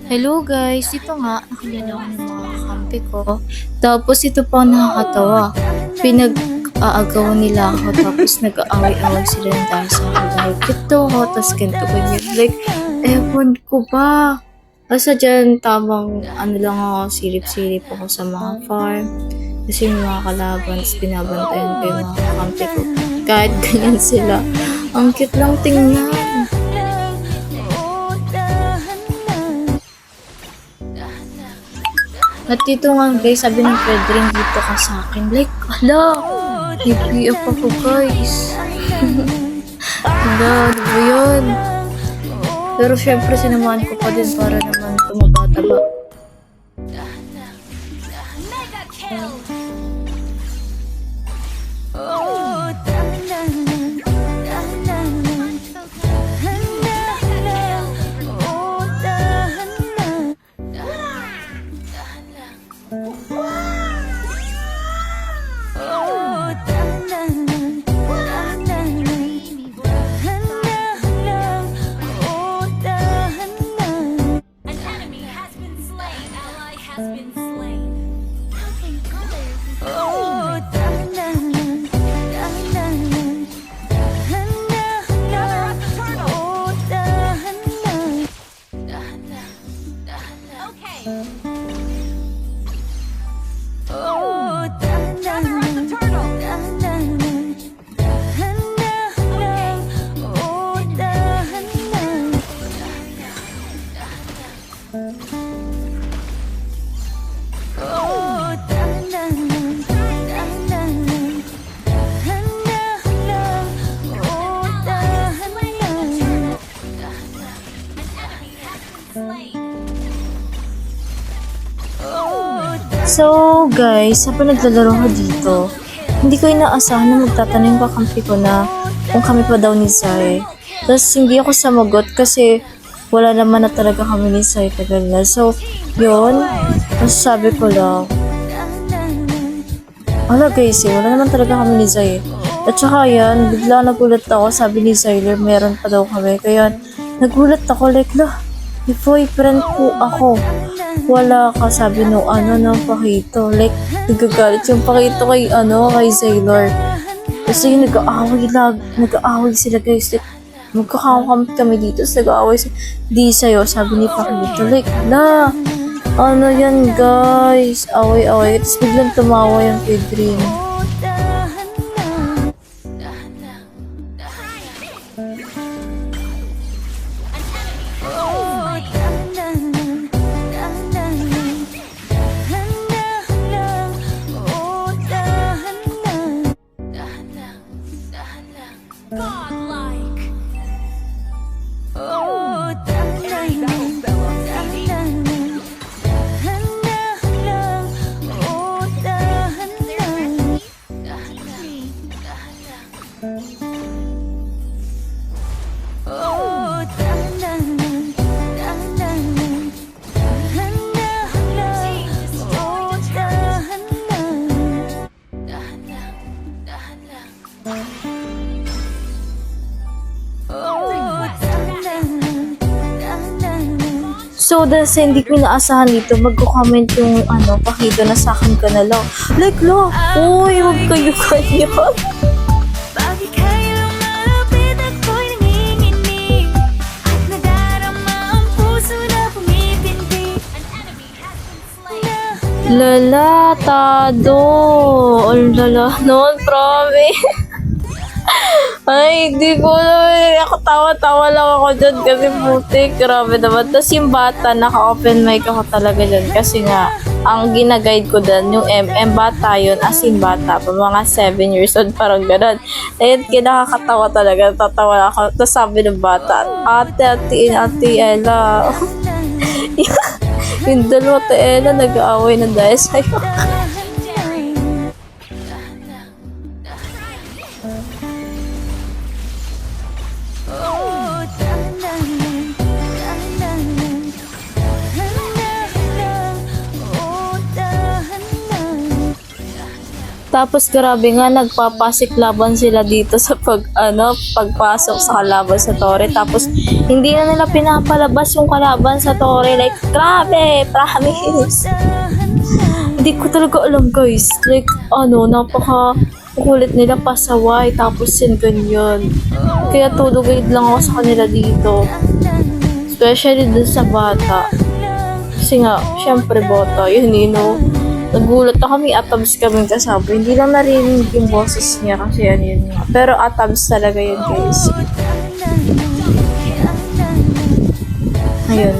Hello guys, ito nga, nakilala ko ng mga kakampi ko. Tapos ito pa ang nakakatawa. Pinag-aagawan nila ako tapos nag-aaway-away sila ng dahil sa akin. Dahil ito ako, tapos ganito ganyan. Like, ewan ko ba? Basta dyan, tamang ano lang ako, silip-silip ako sa mga farm. Kasi yung mga kalaban, tapos binabantayan ko yung mga kakampi ko. Kahit ganyan sila. Ang cute lang tingnan. At dito nga guys, sabi ng friend ring dito ka sa akin. Like, ala, DPF ako guys. Ala, ano ba yun? Pero syempre sinamahan ko pa din para naman tumaba-taba. An enemy has been slain. Ally has been slain. Helping others. Gather up the turtle. Okay. Gather up the turtle. So guys, habang naglalaro ko dito, hindi ko inaasahan na magtatanong yung kakampi ko na kung kami pa daw ni Zai. Tapos hindi ako samagot kasi wala naman na talaga kami ni Zai tagal na. So, yun. Tapos sabi ko lang, wala guys wala naman talaga kami ni Zai. At saka yan, bigla nagulat ako, sabi ni Zyler, meron pa daw kami. Kaya nagulat ako, like, lah, may boyfriend po ako. Wala ka, sabi no, ng Pakito. Like, nagagalit yung Pakito kay, kay Zyler. Kasi yung nag-aaway sila guys. Like, magkakakamit kami dito, tapos nag-aaway sila. Di sa'yo, sabi ni Pakito. Like, la, ano yan guys, away-away. Tapos biglang tumawa yung kay Dream. Godlike. So, dahil sa hindi ko inaasahan dito, magko-comment yung Pakito na sa akin ka na lang. Like, lo, uy, huwag kayo ganyan. Bakit kayo lumalapit ako'y nanginginig at nadarama ang puso na pumipindig. An enemy has been slain. Lala, tado. Ang lala noon, promise. Ay, di ko naman. Ako tawa-tawa lang ako dyan kasi putik. Grabe naman. Tapos yung bata, naka-open mic ako talaga dyan. Kasi nga, ang ginaguide ko dyan, yung bata yun, as in bata pa, mga 7 years old, parang gano'n. Ayun, kinakakatawa talaga. Tatawa ako. Tapos sabi ng bata, Ate Ella. Yung dalawa, Ate Ella, nag-aaway na dahil sa'yo. Tapos grabe nga, nagpapasiklaban sila dito sa pagpasok sa kalaban sa tore. Tapos hindi na nila pinapalabas yung kalaban sa tore. Like, grabe, promise. Hindi ko talaga alam guys. Like, napaka kulit nila pasaway. Tapos yun ganyan. Kaya tulugid lang ako sa kanila dito. Especially dun sa bata. Kasi nga, syempre bata, yun nagulat na kami, atabs kami kasama. Hindi lang narinig yung boses niya kasi yun nga. Pero atabs talaga yun guys. Ayun,